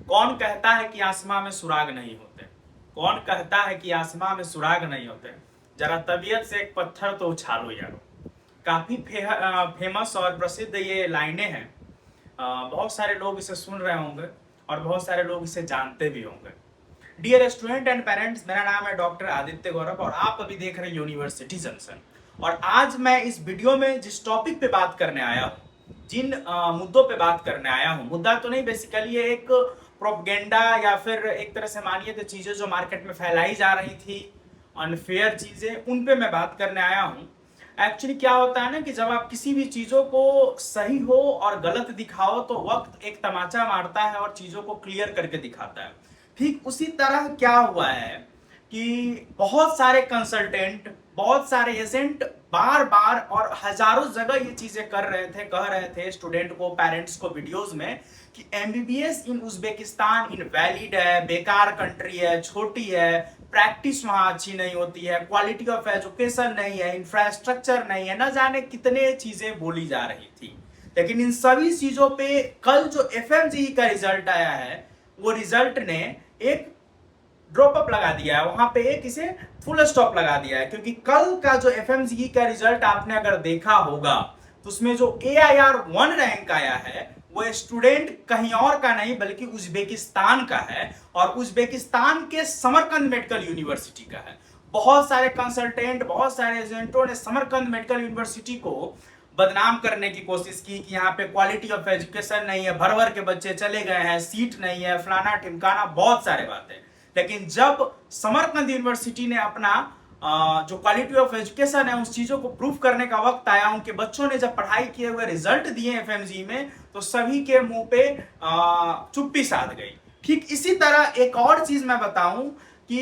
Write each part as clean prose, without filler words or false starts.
कौन कहता है कि आसमां में सुराग नहीं होते? कौन कहता है कि आसमां में सुराग नहीं होते? जरा तबीयत से एक पत्थर तो उछालो यारो। काफी फेमस और प्रसिद्ध ये लाइनें हैं। बहुत सारे लोग इसे सुन रहे होंगे और बहुत सारे लोग इसे जानते भी होंगे। डियर स्टूडेंट एंड पेरेंट्स, मेरा नाम है डॉक्टर आदित्य गौरव और आप अभी देख रहे हैं यूनिवर्सिटी जंक्शन। और आज मैं इस वीडियो में जिस टॉपिक पे बात करने आया हूँ, जिन मुद्दों पे बात करने आया हूँ, मुद्दा तो नहीं, बेसिकली ये एक प्रोपगेंडा या फिर एक तरह से मानिए तो चीजें जो मार्केट में फैलाई जा रही थी, अनफेयर चीजें, उन पे मैं बात करने आया हूँ। एक्चुअली क्या होता है ना कि जब आप किसी भी चीजों को सही हो और गलत दिखाओ तो वक्त एक तमाचा मारता है और चीजों को क्लियर करके दिखाता है। ठीक उसी तरह क्या हुआ है कि बहुत सारे कंसल्टेंट, बहुत सारे एजेंट बार बार और हजारों जगह ये चीजें कर रहे थे, कह रहे थे स्टूडेंट को, पेरेंट्स को वीडियोस में कि एमबीबीएस इन उज्बेकिस्तान इनवैलिड है, बेकार कंट्री है, छोटी है, प्रैक्टिस वहां अच्छी नहीं होती है, क्वालिटी ऑफ एजुकेशन नहीं है, इंफ्रास्ट्रक्चर नहीं है, न जाने कितने चीजें बोली जा रही थी। लेकिन इन सभी चीजों पे कल जो एफएमजीई का रिजल्ट आया है, वो रिजल्ट ने एक ड्रॉप अप लगा दिया है, वहां पे एक इसे फुल स्टॉप लगा दिया है। क्योंकि कल का जो एफएमजीई का रिजल्ट आपने अगर देखा होगा तो उसमें जो AIR 1 रैंक आया है वो स्टूडेंट कहीं और का नहीं बल्कि उज्बेकिस्तान का है, और उज्बेकिस्तान के समरकंद मेडिकल यूनिवर्सिटी का है। बहुत सारे कंसल्टेंट, बहुत सारे एजेंटों ने समरकंद मेडिकल यूनिवर्सिटी को बदनाम करने की कोशिश की कि यहाँ पे क्वालिटी ऑफ एजुकेशन नहीं है, भर भर के बच्चे चले गए हैं, सीट नहीं है, फलाना टिमकाना, बहुत सारे बातें। लेकिन जब समरकंद यूनिवर्सिटी ने अपना जो क्वालिटी ऑफ एजुकेशन है उस चीजों को प्रूफ करने का वक्त आया, उनके बच्चों ने जब पढ़ाई किए हुए रिजल्ट दिए एफएमजी में, तो सभी के मुंह पे चुप्पी साध गई। ठीक इसी तरह एक और चीज मैं बताऊं कि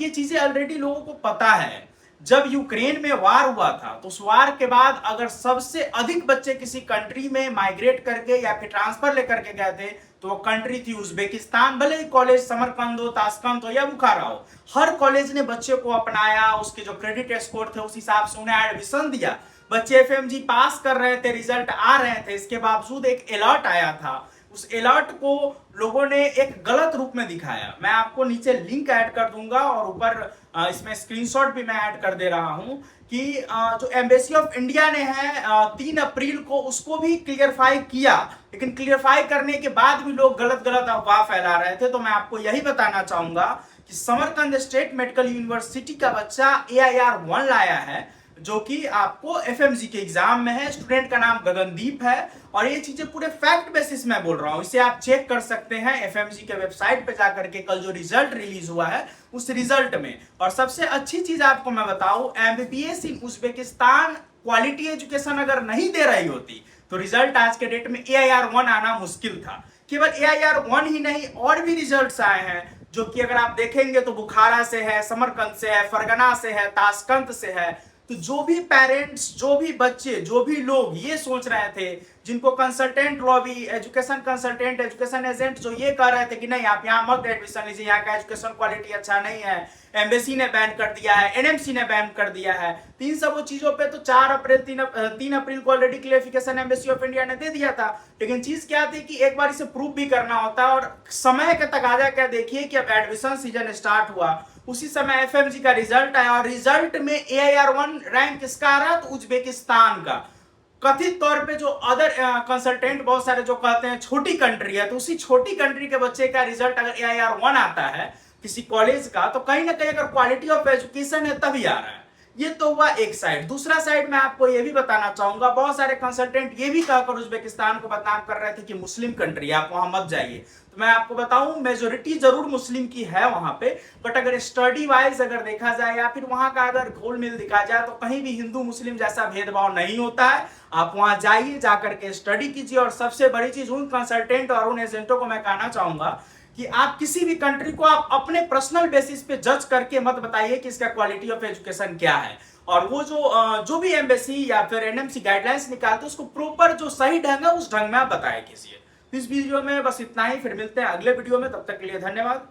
ये चीजें ऑलरेडी लोगों को पता है। जब यूक्रेन में वार हुआ था तो उस वार के बाद अगर सबसे अधिक बच्चे किसी कंट्री में माइग्रेट करके या फिर ट्रांसफर लेकर के गए थे तो वो कंट्री थी उज्बेकिस्तान। भले ही कॉलेज समरकंद हो, ताशकंद हो या बुखारा हो, हर कॉलेज ने बच्चे को अपनाया, उसके जो क्रेडिट स्कोर थे उस हिसाब से उन्हें एडमिशन दिया। बच्चे एफएमजी पास कर रहे थे, रिजल्ट आ रहे थे, इसके बावजूद एक अलर्ट आया था। उस अलर्ट को लोगों ने एक गलत रूप में दिखाया। मैं आपको नीचे लिंक ऐड कर दूंगा और ऊपर इसमें स्क्रीनशॉट भी मैं ऐड कर दे रहा हूं कि जो एम्बेसी ऑफ इंडिया ने है 3 अप्रैल को उसको भी क्लियरफाई किया। लेकिन क्लियरफाई करने के बाद भी लोग गलत गलत अफवाह फैला रहे थे। तो मैं आपको यही बताना चाहूंगा कि समरकंद स्टेट मेडिकल यूनिवर्सिटी का बच्चा AIR 1 लाया है, जो कि आपको एफएमजी के एग्जाम में है। स्टूडेंट का नाम गगनदीप है और ये चीजें पूरे फैक्ट बेसिस में बोल रहा हूं। इसे आप चेक कर सकते हैं एफएमजी के वेबसाइट पे जाकर के, कल जो रिजल्ट रिलीज हुआ है उस रिजल्ट में। और सबसे अच्छी चीज आपको मैं बताऊं, एमबीबीएस इन उज्बेकिस्तान क्वालिटी एजुकेशन अगर नहीं दे रही होती तो रिजल्ट आज के डेट में AIR 1 आना मुश्किल था। केवल AIR 1 ही नहीं, और भी रिजल्ट्स आए हैं जो कि अगर आप देखेंगे तो बुखारा से है, समरकंद से है, फरगना से है, ताशकंद से है। तो जो भी पेरेंट्स, जो भी बच्चे, जो भी लोग ये सोच रहे थे, जिनको consultant lobby, education consultant, education agent जो ये कह रहे थे कि नहीं आप यहाँ मत एडमिशन लीजिए, यहाँ का एजुकेशन क्वालिटी अच्छा नहीं है, एम्बेसी ने बैन कर दिया है, एनएमसी ने बैन कर दिया है, तो इन सब चीजों पे तो 3 अप्रैल को already clarification embassy of India ने दे दिया था। लेकिन चीज क्या थी कि एक बार इसे प्रूफ भी करना होता है, और समय का तकाजा क्या देखिए कि अब एडमिशन सीजन स्टार्ट हुआ, उसी समय एफएमजी का रिजल्ट आया और रिजल्ट में AIR 1 रैंक किसका आ रहा है? तो उज्बेकिस्तान का। कथित तौर पे जो अदर कंसल्टेंट बहुत सारे जो कहते हैं छोटी कंट्री है, तो उसी छोटी कंट्री के बच्चे का रिजल्ट अगर AIR 1 आता है किसी कॉलेज का, तो कहीं ना कहीं अगर क्वालिटी ऑफ एजुकेशन है तभी आ रहा है। ये तो हुआ एक साइड। दूसरा साइड मैं आपको ये भी बताना चाहूंगा, बहुत सारे कंसल्टेंट ये भी कहकर उज्बेकिस्तान को बदनाम कर रहे थे कि मुस्लिम कंट्री, आप वहां मत जाइए। तो मैं आपको बताऊं, मेजोरिटी जरूर मुस्लिम की है वहां पे, बट अगर स्टडी वाइज अगर देखा जाए या फिर वहां का अगर घोल मिल दिखा जाए तो कहीं भी हिंदू मुस्लिम जैसा भेदभाव नहीं होता है। आप वहां जाइए, जाकर के स्टडी कीजिए। और सबसे बड़ी चीज, उन कंसल्टेंट और उन एजेंटों को मैं कहना चाहूंगा कि आप किसी भी कंट्री को आप अपने पर्सनल बेसिस पे जज करके मत बताइए कि इसका क्वालिटी ऑफ एजुकेशन क्या है। और वो जो भी एम्बेसी या फिर एनएमसी गाइडलाइंस निकालते हैं उसको प्रॉपर जो सही ढंग है उस ढंग में आप बताया कीजिए। इस वीडियो में बस इतना ही, फिर मिलते हैं अगले वीडियो में, तब तक के लिए धन्यवाद।